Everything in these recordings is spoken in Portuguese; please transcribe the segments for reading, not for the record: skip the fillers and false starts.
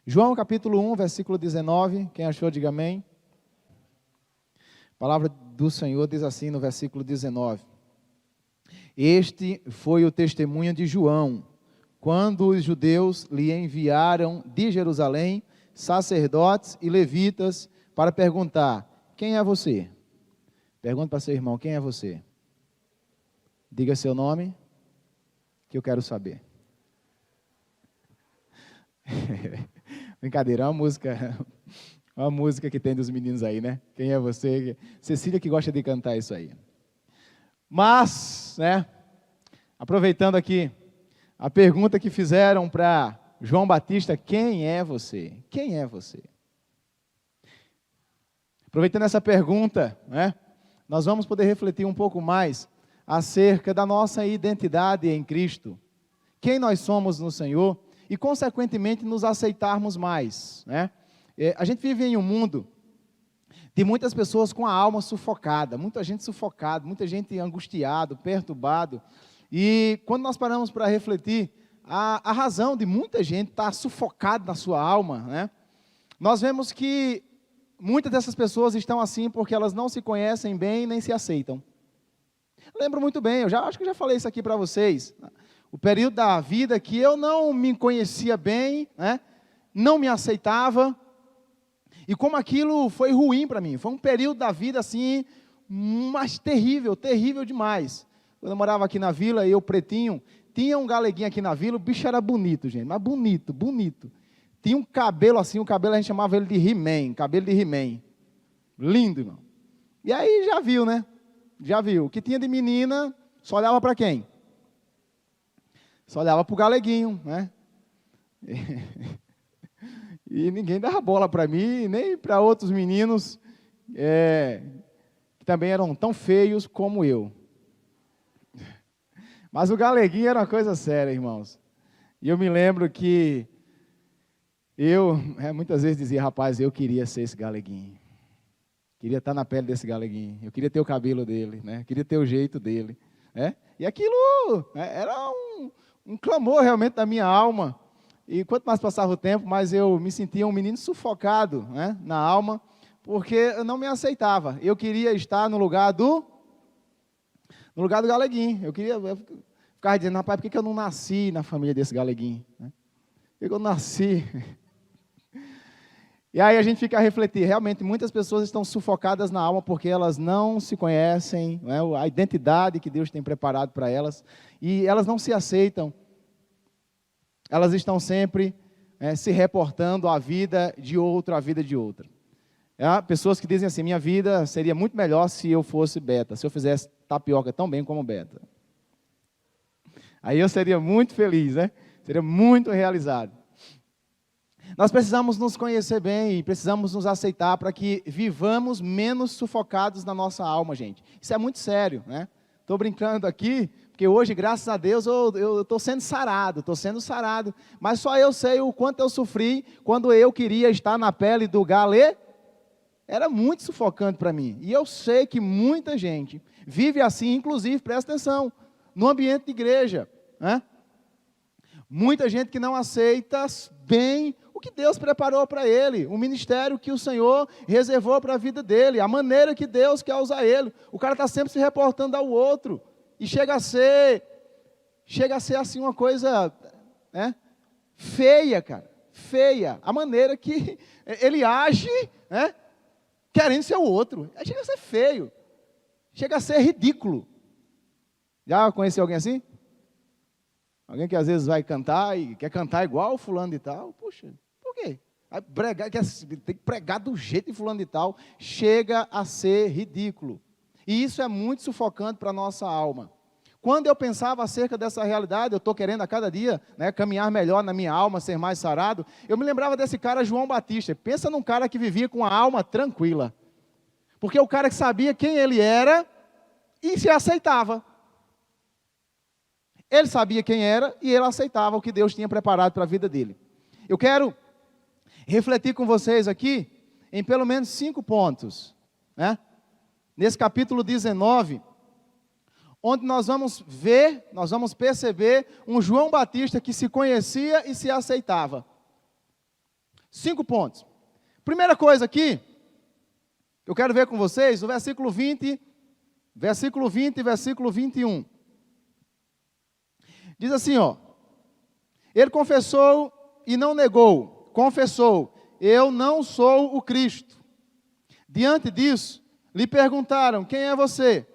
João capítulo 1, versículo 19, quem achou, diga amém. A palavra do Senhor diz assim no versículo 19: Este foi o testemunho de João, quando os judeus lhe enviaram de Jerusalém sacerdotes e levitas para perguntar: quem é você? Pergunta para seu irmão: quem é você? Diga seu nome, que eu quero saber. Brincadeira, é uma música que tem dos meninos aí, né? Quem é você? Cecília que gosta de cantar isso aí. Mas, né, aproveitando aqui, a pergunta que fizeram para João Batista: quem é você? Quem é você? Aproveitando essa pergunta, né, nós vamos poder refletir um pouco mais acerca da nossa identidade em Cristo, quem nós somos no Senhor e, consequentemente, nos aceitarmos mais, né? A gente vive em um mundo de muitas pessoas com a alma sufocada, muita gente sufocada, muita gente angustiado, perturbado, e quando nós paramos para refletir a razão de muita gente estar sufocada na sua alma, né, nós vemos que muitas dessas pessoas estão assim porque elas não se conhecem bem nem se aceitam. Lembro muito bem, acho que eu já falei isso aqui para vocês, o período da vida que eu não me conhecia bem, né, não me aceitava, e como aquilo foi ruim para mim. Foi um período da vida assim, mas terrível, terrível demais. Quando eu morava aqui na vila, eu pretinho, tinha um galeguinho aqui na vila, o bicho era bonito, gente, mas bonito, bonito. Tinha um cabelo assim, o cabelo a gente chamava ele de He-Man, cabelo de He-Man. Lindo, irmão. E aí já viu, né? Já viu. O que tinha de menina, só olhava para quem? Só olhava para o galeguinho, né? E ninguém dava bola para mim, nem para outros meninos que também eram tão feios como eu. Mas o galeguinho era uma coisa séria, irmãos. E eu me lembro que eu muitas vezes dizia: rapaz, eu queria ser esse galeguinho. Queria estar na pele desse galeguinho. Eu queria ter o cabelo dele, né? Queria ter o jeito dele, né? E aquilo era um clamor realmente da minha alma. E quanto mais passava o tempo, mais eu me sentia um menino sufocado, né, na alma, porque eu não me aceitava. Eu queria estar no lugar do galeguinho. Eu ficava dizendo: rapaz, por que eu não nasci na família desse galeguinho? Né? Por que eu nasci? E aí a gente fica a refletir. Realmente, muitas pessoas estão sufocadas na alma porque elas não se conhecem, né, a identidade que Deus tem preparado para elas, e elas não se aceitam. Elas estão sempre se reportando à vida de outra, Pessoas que dizem assim: minha vida seria muito melhor se eu fosse beta, se eu fizesse tapioca tão bem como beta. Aí eu seria muito feliz, né? Seria muito realizado. Nós precisamos nos conhecer bem e precisamos nos aceitar para que vivamos menos sufocados na nossa alma, gente. Isso é muito sério, né? Estou brincando aqui, porque hoje, graças a Deus, eu estou sendo sarado, mas só eu sei o quanto eu sofri quando eu queria estar na pele do galê. Era muito sufocante para mim, e eu sei que muita gente vive assim, inclusive, presta atenção, no ambiente de igreja, né? Muita gente que não aceita bem o que Deus preparou para ele, o ministério que o Senhor reservou para a vida dele, a maneira que Deus quer usar ele. O cara está sempre se reportando ao outro, e chega a ser assim uma coisa, né, feia, cara, feia, a maneira que ele age, né, querendo ser o outro. Aí chega a ser feio, chega a ser ridículo. Já conheceu alguém assim? Alguém que às vezes vai cantar e quer cantar igual o fulano de tal? Puxa, por quê? Tem que pregar do jeito de fulano de tal. Chega a ser ridículo. E isso é muito sufocante para a nossa alma. Quando eu pensava acerca dessa realidade, eu estou querendo a cada dia, né, caminhar melhor na minha alma, ser mais sarado, eu me lembrava desse cara, João Batista. Pensa num cara que vivia com a alma tranquila. Porque o cara que sabia quem ele era e se aceitava. Ele sabia quem era e ele aceitava o que Deus tinha preparado para a vida dele. Eu quero refletir com vocês aqui em pelo menos 5 pontos, né? Nesse capítulo 19, onde nós vamos perceber um João Batista que se conhecia e se aceitava. 5 pontos. Primeira coisa aqui, eu quero ver com vocês, o versículo 20 e versículo 21. Diz assim, ó. Ele confessou e não negou. Confessou, eu não sou o Cristo. Diante disso, lhe perguntaram, quem é você?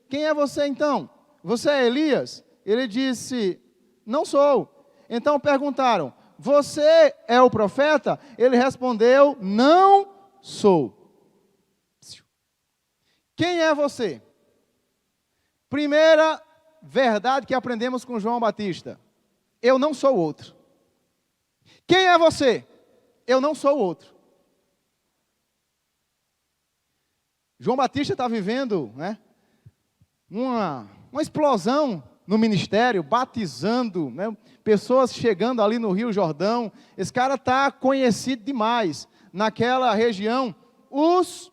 Quem é você então? Você é Elias? Ele disse, não sou. Então perguntaram, você é o profeta? Ele respondeu, não sou. Quem é você? Primeira verdade que aprendemos com João Batista. Eu não sou outro. Quem é você? Eu não sou outro. João Batista está vivendo, né, uma explosão no ministério, batizando, né, pessoas chegando ali no Rio Jordão. Esse cara está conhecido demais naquela região. Os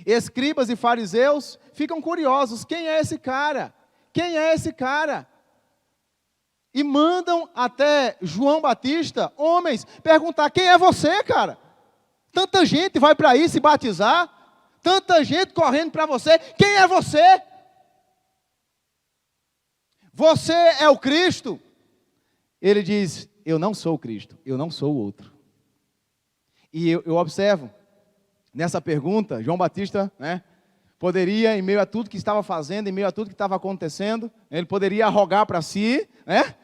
escribas e fariseus ficam curiosos. Quem é esse cara? Quem é esse cara? E mandam até João Batista, homens, perguntar, quem é você, cara? Tanta gente vai para aí se batizar, tanta gente correndo para você, quem é você? Você é o Cristo? Ele diz, eu não sou o Cristo, eu não sou o outro. E eu observo, nessa pergunta, João Batista, né, poderia, em meio a tudo que estava fazendo, em meio a tudo que estava acontecendo, ele poderia arrogar para si, né,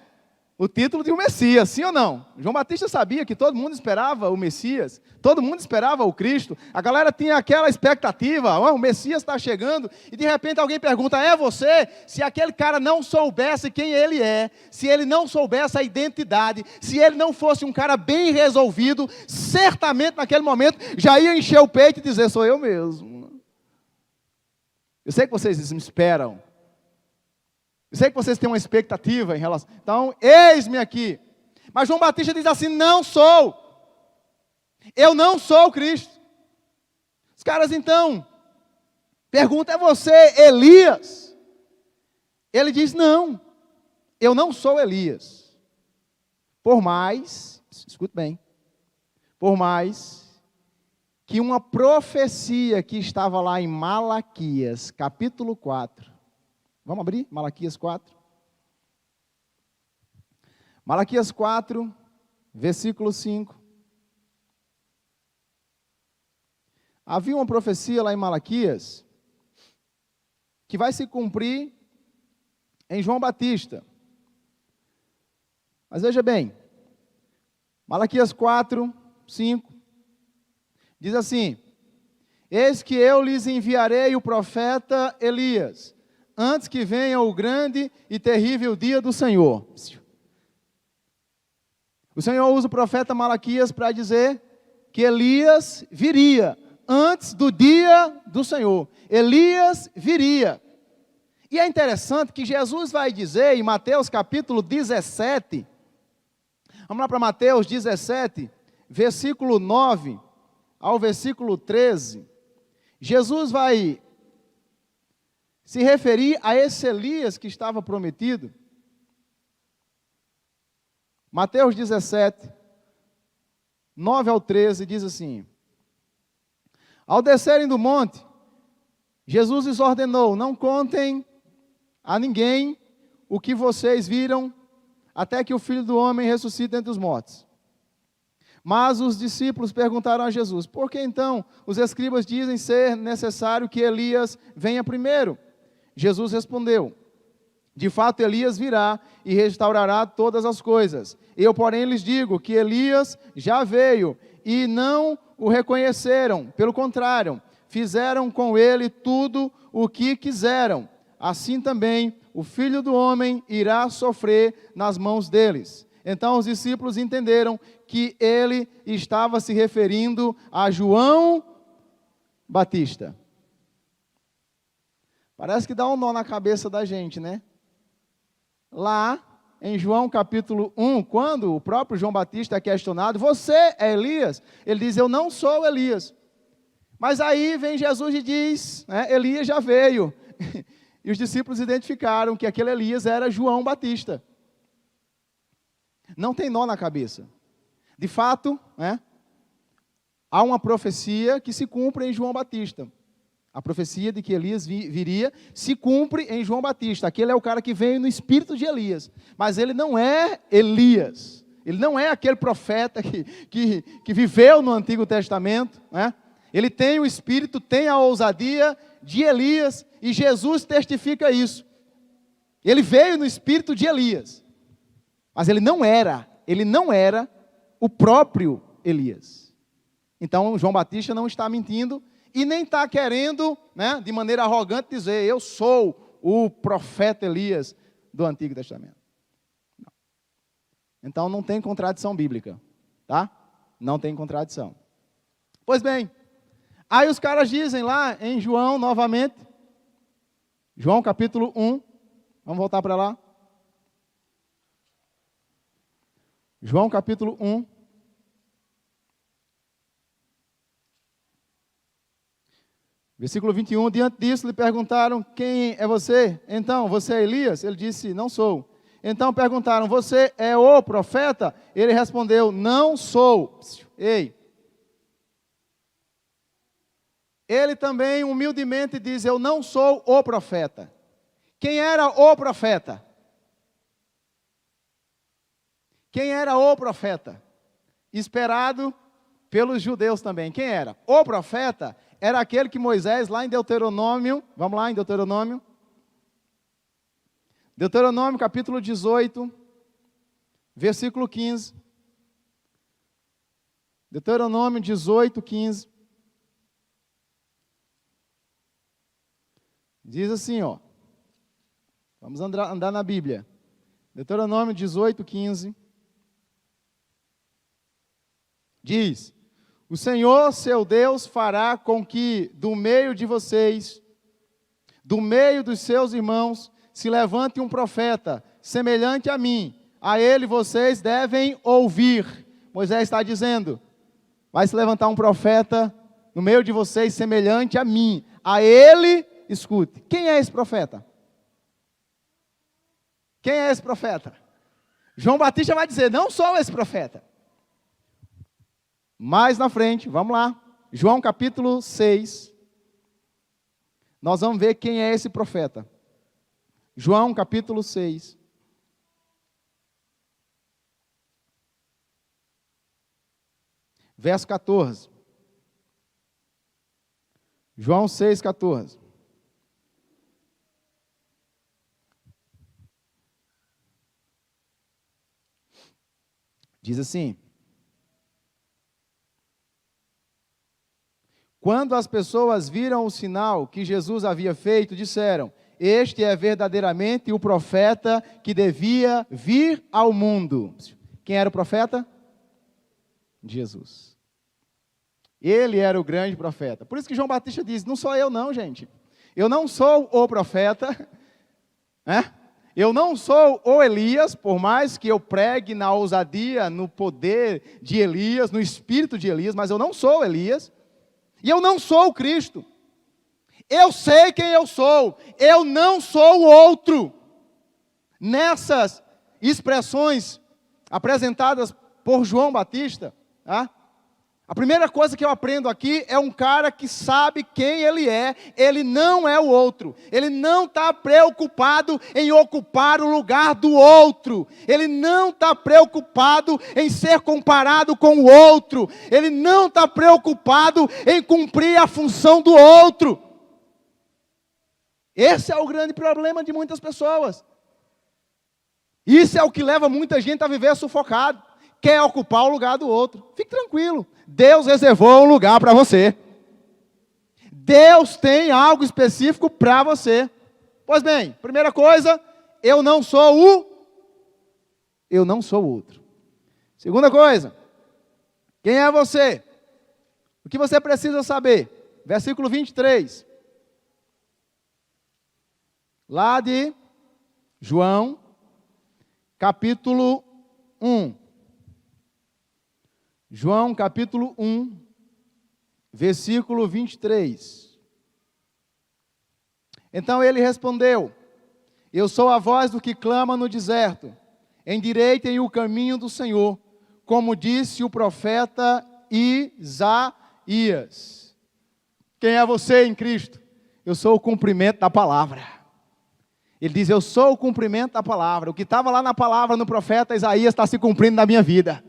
o título de um Messias, sim ou não? João Batista sabia que todo mundo esperava o Messias, todo mundo esperava o Cristo, a galera tinha aquela expectativa, o Messias está chegando, e de repente alguém pergunta, é você? Se aquele cara não soubesse quem ele é, se ele não soubesse a identidade, se ele não fosse um cara bem resolvido, certamente naquele momento já ia encher o peito e dizer, sou eu mesmo. Eu sei que vocês me esperam. Eu sei que vocês têm uma expectativa em relação. Então, eis-me aqui. Mas João Batista diz assim, não sou. Eu não sou o Cristo. Os caras então perguntam, é você Elias? Ele diz, não. Eu não sou Elias. Por mais, escute bem, por mais que uma profecia que estava lá em Malaquias, capítulo 4. Vamos abrir? Malaquias 4. Malaquias 4, versículo 5. Havia uma profecia lá em Malaquias que vai se cumprir em João Batista. Mas veja bem, Malaquias 4, 5. Diz assim, eis que eu lhes enviarei o profeta Elias, antes que venha o grande e terrível dia do Senhor. O Senhor usa o profeta Malaquias para dizer que Elias viria antes do dia do Senhor. Elias viria. E é interessante que Jesus vai dizer em Mateus capítulo 17, vamos lá para Mateus 17, versículo 9 ao versículo 13, Jesus vai se referir a esse Elias que estava prometido. Mateus 17, 9 ao 13, diz assim, ao descerem do monte, Jesus lhes ordenou, não contem a ninguém o que vocês viram, até que o Filho do Homem ressuscite dentre os mortos. Mas os discípulos perguntaram a Jesus, por que então os escribas dizem ser necessário que Elias venha primeiro? Jesus respondeu, de fato Elias virá e restaurará todas as coisas. Eu, porém, lhes digo que Elias já veio e não o reconheceram. Pelo contrário, fizeram com ele tudo o que quiseram. Assim também o Filho do Homem irá sofrer nas mãos deles. Então os discípulos entenderam que ele estava se referindo a João Batista. Parece que dá um nó na cabeça da gente, né? Lá em João capítulo 1, quando o próprio João Batista é questionado, você é Elias? Ele diz, eu não sou Elias. Mas aí vem Jesus e diz, né, Elias já veio. E os discípulos identificaram que aquele Elias era João Batista. Não tem nó na cabeça. De fato, né, há uma profecia que se cumpre em João Batista. A profecia de que Elias viria se cumpre em João Batista. Aquele é o cara que veio no espírito de Elias. Mas ele não é Elias. Ele não é aquele profeta que viveu no Antigo Testamento, né? Ele tem o espírito, tem a ousadia de Elias, e Jesus testifica isso. Ele veio no espírito de Elias. Mas ele não era o próprio Elias. Então, João Batista não está mentindo e nem está querendo, né, de maneira arrogante, dizer: eu sou o profeta Elias do Antigo Testamento. Não. Então, não tem contradição bíblica, tá? Não tem contradição. Pois bem, aí os caras dizem lá em João, novamente, João capítulo 1, vamos voltar para lá. João capítulo 1. Versículo 21, diante disso lhe perguntaram: quem é você? Então, você é Elias? Ele disse: não sou. Então perguntaram: você é o profeta? Ele respondeu: não sou. Ei. Ele também humildemente diz: eu não sou o profeta. Quem era o profeta? Quem era o profeta? Esperado pelos judeus também. Quem era? O profeta era aquele que Moisés, lá em Deuteronômio, vamos lá em Deuteronômio. Deuteronômio capítulo 18, versículo 15. Deuteronômio 18, 15. Diz assim, ó. Vamos andar na Bíblia. Deuteronômio 18, 15. Diz: o Senhor, seu Deus, fará com que do meio de vocês, do meio dos seus irmãos, se levante um profeta, semelhante a mim. A ele vocês devem ouvir. Moisés está dizendo: vai se levantar um profeta no meio de vocês, semelhante a mim. A ele, escute. Quem é esse profeta? Quem é esse profeta? João Batista vai dizer: não sou esse profeta. Mais na frente, vamos lá, João capítulo 6, nós vamos ver quem é esse profeta. João capítulo 6. Verso 14. João 6, 14. Diz assim: quando as pessoas viram o sinal que Jesus havia feito, disseram: este é verdadeiramente o profeta que devia vir ao mundo. Quem era o profeta? Jesus. Ele era o grande profeta. Por isso que João Batista diz: não sou eu não, gente. Eu não sou o profeta, né? Eu não sou o Elias, por mais que eu pregue na ousadia, no poder de Elias, no espírito de Elias, mas eu não sou Elias. E eu não sou o Cristo. Eu sei quem eu sou. Eu não sou o outro. Nessas expressões apresentadas por João Batista, tá? A primeira coisa que eu aprendo aqui é um cara que sabe quem ele é. Ele não é o outro. Ele não está preocupado em ocupar o lugar do outro. Ele não está preocupado em ser comparado com o outro. Ele não está preocupado em cumprir a função do outro. Esse é o grande problema de muitas pessoas. Isso é o que leva muita gente a viver sufocado. Quer ocupar o lugar do outro. Fique tranquilo. Deus reservou um lugar para você. Deus tem algo específico para você. Pois bem, primeira coisa, eu não sou o outro. Segunda coisa, quem é você? O que você precisa saber? Versículo 23. Lá de João, capítulo 1. João capítulo 1, versículo 23. Então ele respondeu: eu sou a voz do que clama no deserto, endireitem o caminho do Senhor, como disse o profeta Isaías. Quem é você em Cristo? Eu sou o cumprimento da palavra. Ele diz, eu sou o cumprimento da palavra. O que estava lá na palavra, no profeta Isaías, está se cumprindo na minha vida.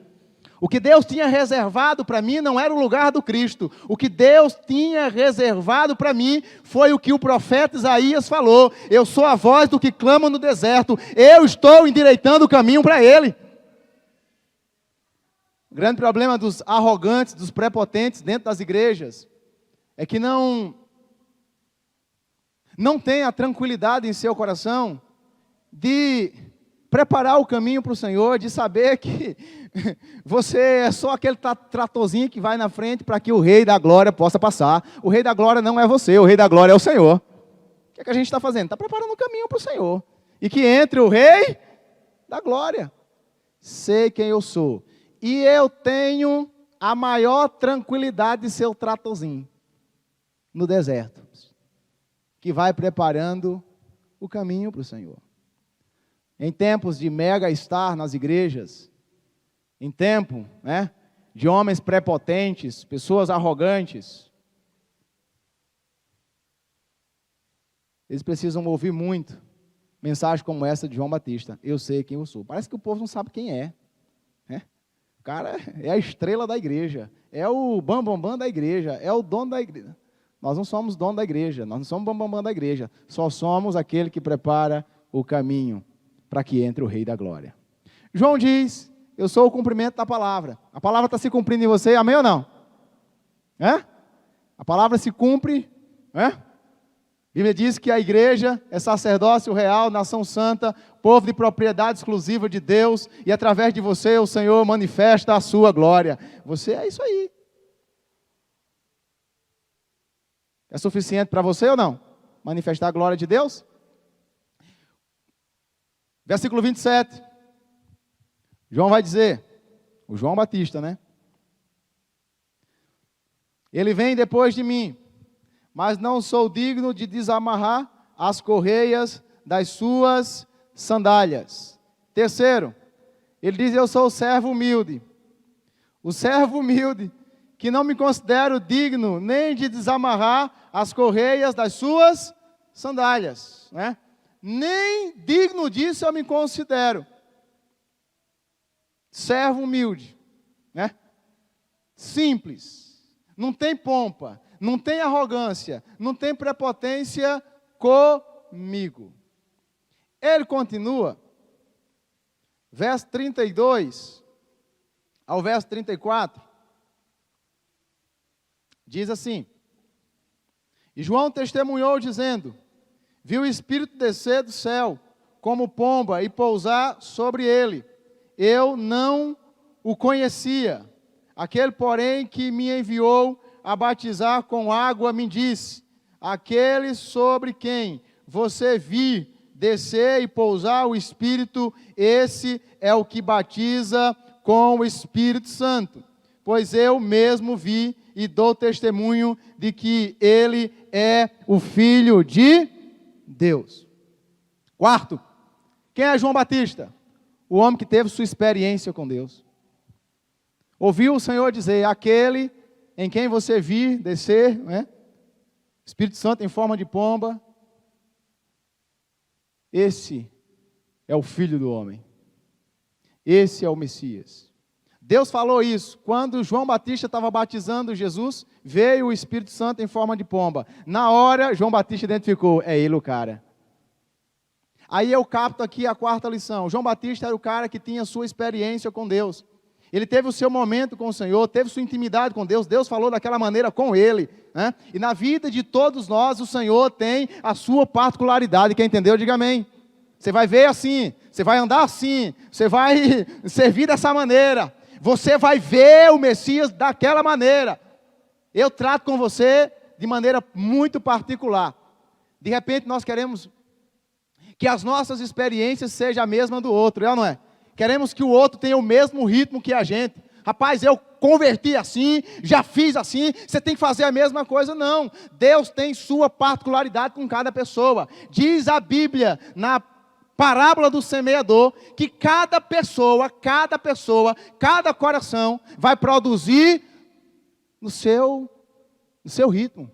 O que Deus tinha reservado para mim não era o lugar do Cristo. O que Deus tinha reservado para mim foi o que o profeta Isaías falou. Eu sou a voz do que clama no deserto. Eu estou endireitando o caminho para ele. O grande problema dos arrogantes, dos prepotentes dentro das igrejas é que não tem a tranquilidade em seu coração de preparar o caminho para o Senhor, de saber que você é só aquele tratorzinho que vai na frente para que o Rei da Glória possa passar. O Rei da Glória não é você, o Rei da Glória é o Senhor. O que é que a gente está fazendo? Está preparando o caminho para o Senhor. E que entre o Rei da Glória. Sei quem eu sou. E eu tenho a maior tranquilidade de ser o tratorzinho no deserto, que vai preparando o caminho para o Senhor. Em tempos de mega estar nas igrejas, em tempo, de homens prepotentes, pessoas arrogantes, eles precisam ouvir muito mensagem como essa de João Batista. Eu sei quem eu sou. Parece que o povo não sabe quem é. O cara é a estrela da igreja, é o bambambam da igreja, é o dono da igreja. Nós não somos dono da igreja, nós não somos bambambam da igreja, só somos aquele que prepara o caminho para que entre o Rei da Glória. João diz, eu sou o cumprimento da palavra. A palavra está se cumprindo em você, amém ou não? A palavra se cumpre, A Bíblia diz que a igreja é sacerdócio real, nação santa, povo de propriedade exclusiva de Deus, e através de você o Senhor manifesta a sua glória. Você é isso aí. É suficiente para você ou não? Manifestar a glória de Deus? Versículo 27. João vai dizer, o João Batista, Ele vem depois de mim, mas não sou digno de desamarrar as correias das suas sandálias. Terceiro, ele diz, eu sou o servo humilde. O servo humilde, que não me considero digno nem de desamarrar as correias das suas sandálias. Nem digno disso eu me considero. Servo humilde, simples, não tem pompa, não tem arrogância, não tem prepotência comigo. Ele continua, verso 32 ao verso 34, diz assim, e João testemunhou dizendo, viu o Espírito descer do céu, como pomba, e pousar sobre ele. Eu não o conhecia. Aquele, porém, que me enviou a batizar com água, me disse, aquele sobre quem você vir descer e pousar o Espírito, esse é o que batiza com o Espírito Santo. Pois eu mesmo vi e dou testemunho de que ele é o Filho de Deus. Quarto, quem é João Batista? O homem que teve sua experiência com Deus. Ouviu o Senhor dizer, aquele em quem você vir descer, Espírito Santo em forma de pomba, esse é o Filho do homem. Esse é o Messias. Deus falou isso. Quando João Batista estava batizando Jesus, veio o Espírito Santo em forma de pomba. Na hora, João Batista identificou, é ele o cara. Aí eu capto aqui a quarta lição. João Batista era o cara que tinha sua experiência com Deus. Ele teve o seu momento com o Senhor, teve sua intimidade com Deus. Deus falou daquela maneira com ele. E na vida de todos nós, o Senhor tem a sua particularidade. Quem entendeu, diga amém. Você vai ver assim, você vai andar assim, você vai servir dessa maneira. Você vai ver o Messias daquela maneira. Eu trato com você de maneira muito particular. De repente nós queremos que as nossas experiências sejam a mesma do outro, é ou não é? Queremos que o outro tenha o mesmo ritmo que a gente. Rapaz, eu converti assim, já fiz assim, você tem que fazer a mesma coisa. Não, Deus tem sua particularidade com cada pessoa. Diz a Bíblia, na parábola do semeador, que cada pessoa, cada coração vai produzir no seu ritmo.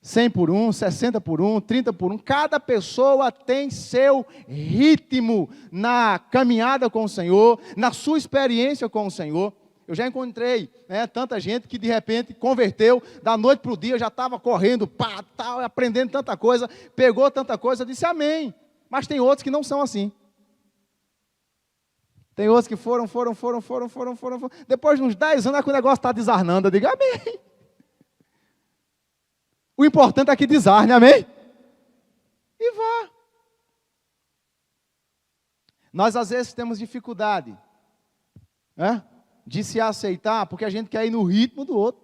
100 por 1, 60 por 1, 30 por 1. Cada pessoa tem seu ritmo na caminhada com o Senhor, na sua experiência com o Senhor. Eu já encontrei tanta gente que de repente converteu, da noite para o dia, já estava correndo, aprendendo tanta coisa, pegou tanta coisa, disse amém. Mas tem outros que não são assim. Tem outros que foram. Depois de uns 10 anos, é que o negócio está desarnando. Eu digo amém. O importante é que desarne, amém? E vá. Nós às vezes temos dificuldade de se aceitar, porque a gente quer ir no ritmo do outro.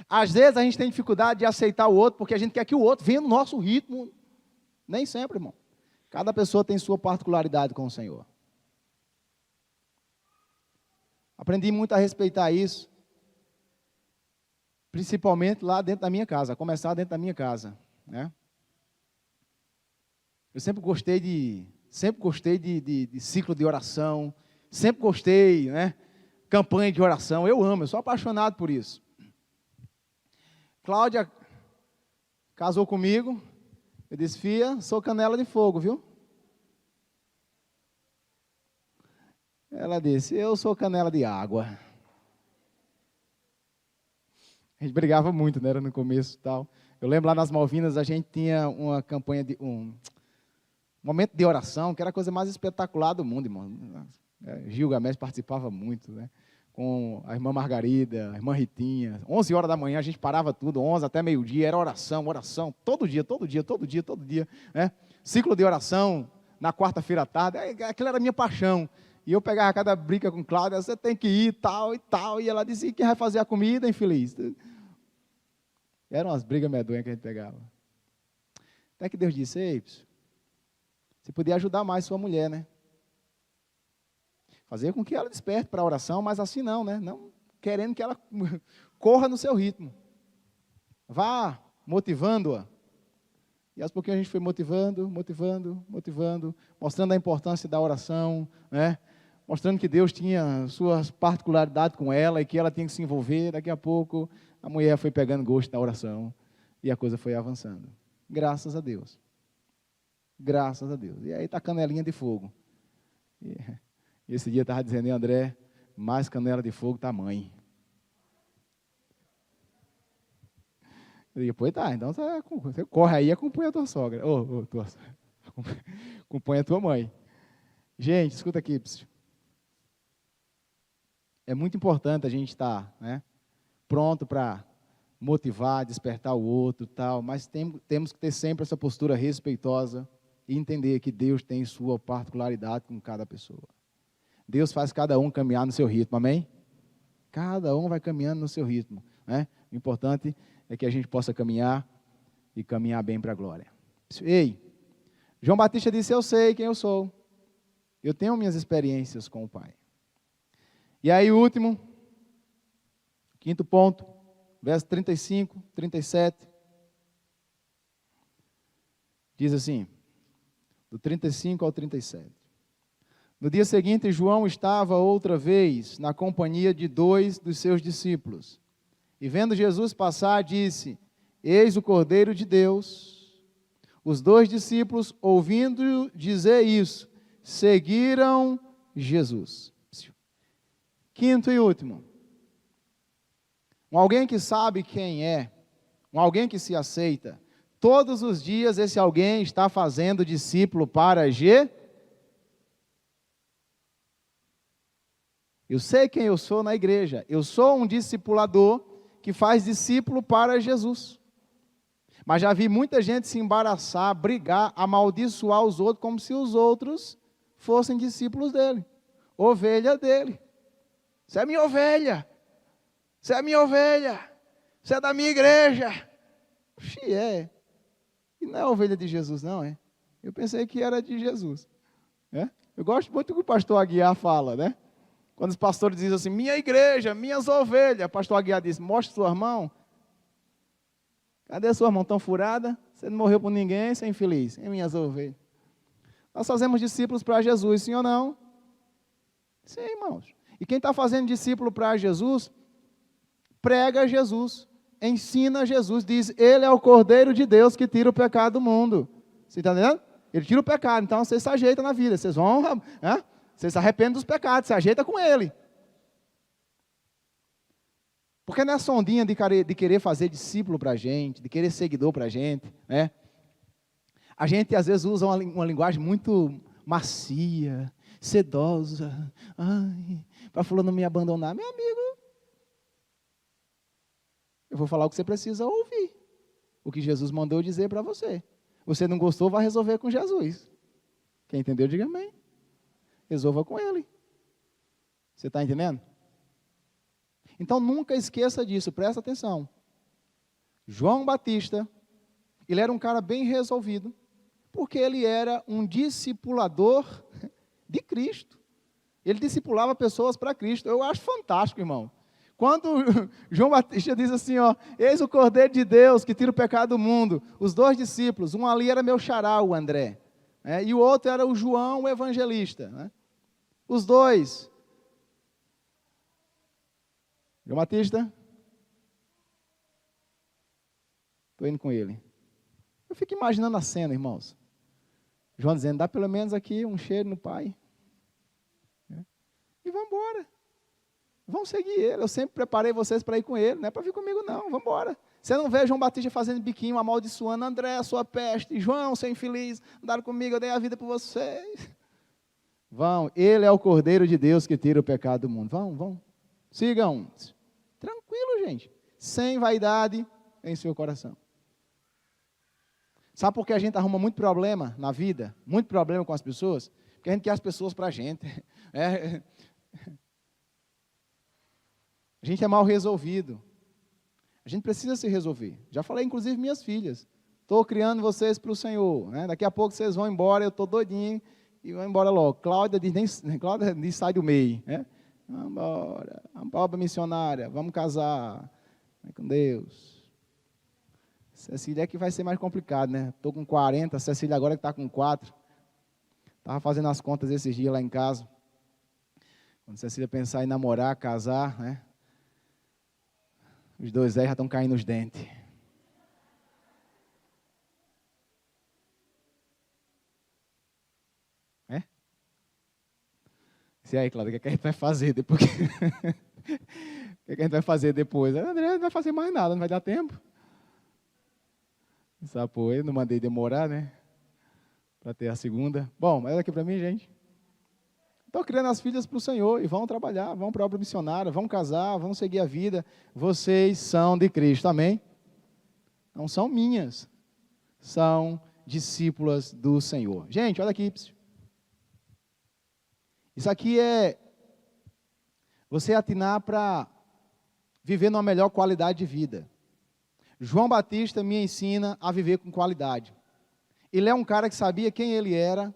Às vezes a gente tem dificuldade de aceitar o outro, porque a gente quer que o outro venha no nosso ritmo. Nem sempre, irmão. Cada pessoa tem sua particularidade com o Senhor. Aprendi muito a respeitar isso. Principalmente lá dentro da minha casa, a começar dentro da minha casa, Eu sempre gostei de ciclo de oração, sempre gostei, campanha de oração, eu sou apaixonado por isso. Cláudia casou comigo, eu disse, filha, sou canela de fogo, viu? Ela disse, eu sou canela de água. A gente brigava muito, era no começo e tal. Eu lembro lá nas Malvinas, a gente tinha uma campanha um momento de oração, que era a coisa mais espetacular do mundo, irmão. Gilgamesh participava muito, com a irmã Margarida, a irmã Ritinha. 11 horas da manhã a gente parava tudo, 11 até meio-dia, era oração, todo dia. Ciclo de oração na quarta-feira à tarde, aquilo era a minha paixão. E eu pegava cada briga com Cláudia, você tem que ir, tal, e ela dizia, quem vai fazer a comida, infeliz? Eram umas brigas medonhas que a gente pegava. Até que Deus disse, ei, você podia ajudar mais sua mulher, Fazer com que ela desperte para a oração, mas assim não, Não querendo que ela corra no seu ritmo. Vá motivando-a. E aos pouquinhos a gente foi motivando, mostrando a importância da oração, mostrando que Deus tinha suas particularidades com ela e que ela tinha que se envolver. Daqui a pouco, a mulher foi pegando gosto da oração e a coisa foi avançando. Graças a Deus. Graças a Deus. E aí está a canelinha de fogo. E esse dia estava dizendo, André, mais canela de fogo está a mãe. Eu digo, pois tá, então você corre aí e acompanha a tua sogra. Acompanha a tua mãe. Gente, escuta aqui, é muito importante a gente estar pronto para motivar, despertar o outro, mas temos que ter sempre essa postura respeitosa e entender que Deus tem sua particularidade com cada pessoa. Deus faz cada um caminhar no seu ritmo, amém? Cada um vai caminhando no seu ritmo. O importante é que a gente possa caminhar e caminhar bem para a glória. Ei, João Batista disse, eu sei quem eu sou. Eu tenho minhas experiências com o Pai. E aí o último, quinto ponto, verso 35, 37. Diz assim, do 35 ao 37. No dia seguinte, João estava outra vez na companhia de 2 dos seus discípulos. E vendo Jesus passar, disse, eis o Cordeiro de Deus. Os 2 discípulos, ouvindo dizer isso, seguiram Jesus. Quinto e último. Alguém que sabe quem é, alguém que se aceita. Todos os dias esse alguém está fazendo discípulo para Jesus. Eu sei quem eu sou na igreja. Eu sou um discipulador que faz discípulo para Jesus. Mas já vi muita gente se embaraçar, brigar, amaldiçoar os outros, como se os outros fossem discípulos dele, ovelha dele. Você é minha ovelha, você é minha ovelha, você é da minha igreja. E não é ovelha de Jesus, não é? Eu pensei que era de Jesus. Eu gosto muito do que o pastor Aguiar fala, Quando os pastores dizem assim, minha igreja, minhas ovelhas, o pastor Aguiar diz, mostre sua mão. Cadê sua mão tão furada? Você não morreu por ninguém, você é infeliz. É minhas ovelhas. Nós fazemos discípulos para Jesus, sim ou não? Sim, irmãos. E quem está fazendo discípulo para Jesus, prega Jesus, ensina Jesus, diz, Ele é o Cordeiro de Deus que tira o pecado do mundo. Você está entendendo? Ele tira o pecado, então você se ajeita na vida, vocês vão, vocês se arrependem dos pecados, se ajeita com Ele. Porque nessa ondinha de querer fazer discípulo para a gente, de querer seguidor para a gente, né? A gente às vezes usa uma linguagem muito macia, sedosa, para fulano não me abandonar. Meu amigo, eu vou falar o que você precisa ouvir, o que Jesus mandou dizer para você. Você não gostou, vai resolver com Jesus. Quem entendeu, diga amém. Resolva com Ele. Você está entendendo? Então nunca esqueça disso, presta atenção. João Batista, ele era um cara bem resolvido, porque ele era um discipulador de Cristo. Ele discipulava pessoas para Cristo. Eu acho fantástico, irmão. Quando João Batista diz assim, eis o Cordeiro de Deus que tira o pecado do mundo, os dois discípulos, um ali era meu xará, o André, e o outro era o João, o evangelista, né? Os dois. João Batista, estou indo com ele. Eu fico imaginando a cena, irmãos. João dizendo, dá pelo menos aqui um cheiro no Pai. E vamos embora. Vão seguir ele. Eu sempre preparei vocês para ir com ele. Não é para vir comigo, não. Vamos embora. Você não vê João Batista fazendo biquinho, amaldiçoando. André, sua peste. João, seu infeliz. Andaram comigo, eu dei a vida por vocês. Vão. Ele é o Cordeiro de Deus que tira o pecado do mundo. Vão. Sigam. Tranquilo, gente. Sem vaidade em seu coração. Sabe por que a gente arruma muito problema na vida? Muito problema com as pessoas? Porque a gente quer as pessoas para a gente. A gente é mal resolvido. A gente precisa se resolver. Já falei, inclusive, minhas filhas. Estou criando vocês para o Senhor. Né? Daqui a pouco vocês vão embora, eu estou doidinho e vão embora logo. Cláudia diz sai do meio. Né? Vamos embora. Vamos para a obra missionária. Vamos casar. Vai com Deus. Cecília é que vai ser mais complicado, né? Estou com 40, Cecília agora que está com 4. Estava fazendo as contas esses dias lá em casa. Quando Cecília pensar em namorar, casar, né? Os dois já estão caindo os dentes. E aí, Cláudia, o que a gente vai fazer depois? O que a gente vai fazer depois? André, não vai fazer mais nada, não vai dar tempo. Esse apoio, não mandei demorar, né? Para ter a segunda. Bom, mas olha aqui para mim, gente. Estou criando as filhas para o Senhor e vão trabalhar, vão para a obra missionária, vão casar, vão seguir a vida. Vocês são de Cristo, amém? Não são minhas, são discípulas do Senhor. Gente, olha aqui. Isso aqui é você atinar para viver numa melhor qualidade de vida. João Batista me ensina a viver com qualidade. Ele é um cara que sabia quem ele era,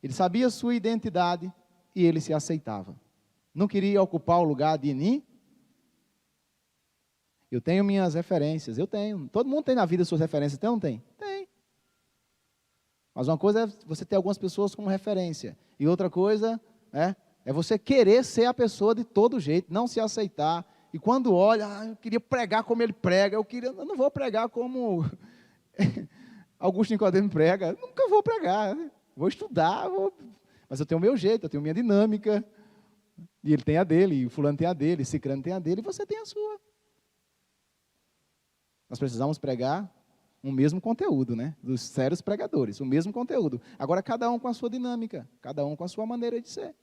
ele sabia sua identidade e ele se aceitava. Não queria ocupar o lugar de ninguém. Eu tenho minhas referências, eu tenho. Todo mundo tem na vida suas referências, tem ou não tem? Tem. Mas uma coisa é você ter algumas pessoas como referência. E outra coisa é você querer ser a pessoa de todo jeito, não se aceitar. E quando olha, eu queria pregar como ele prega, eu não vou pregar como Augusto Nicodemo prega, eu nunca vou pregar, vou estudar, mas eu tenho o meu jeito, eu tenho minha dinâmica, e ele tem a dele, e o fulano tem a dele, e cicrano tem a dele, e você tem a sua. Nós precisamos pregar o mesmo conteúdo, né? Dos sérios pregadores, o mesmo conteúdo. Agora, cada um com a sua dinâmica, cada um com a sua maneira de ser.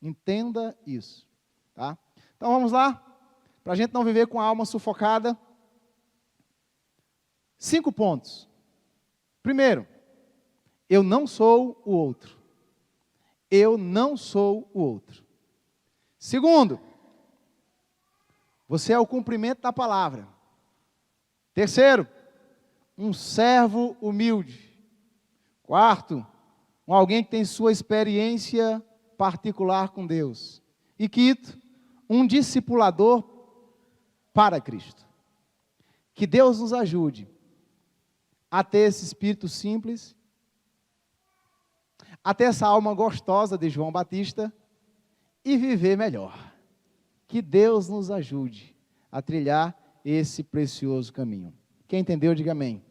Entenda isso, tá? Então, vamos lá, para a gente não viver com a alma sufocada. 5 pontos. Primeiro, eu não sou o outro. Eu não sou o outro. Segundo, você é o cumprimento da palavra. Terceiro, um servo humilde. Quarto, alguém que tem sua experiência particular com Deus. E quinto, um discipulador para Cristo. Que Deus nos ajude a ter esse espírito simples, a ter essa alma gostosa de João Batista e viver melhor. Que Deus nos ajude a trilhar esse precioso caminho. Quem entendeu, diga amém.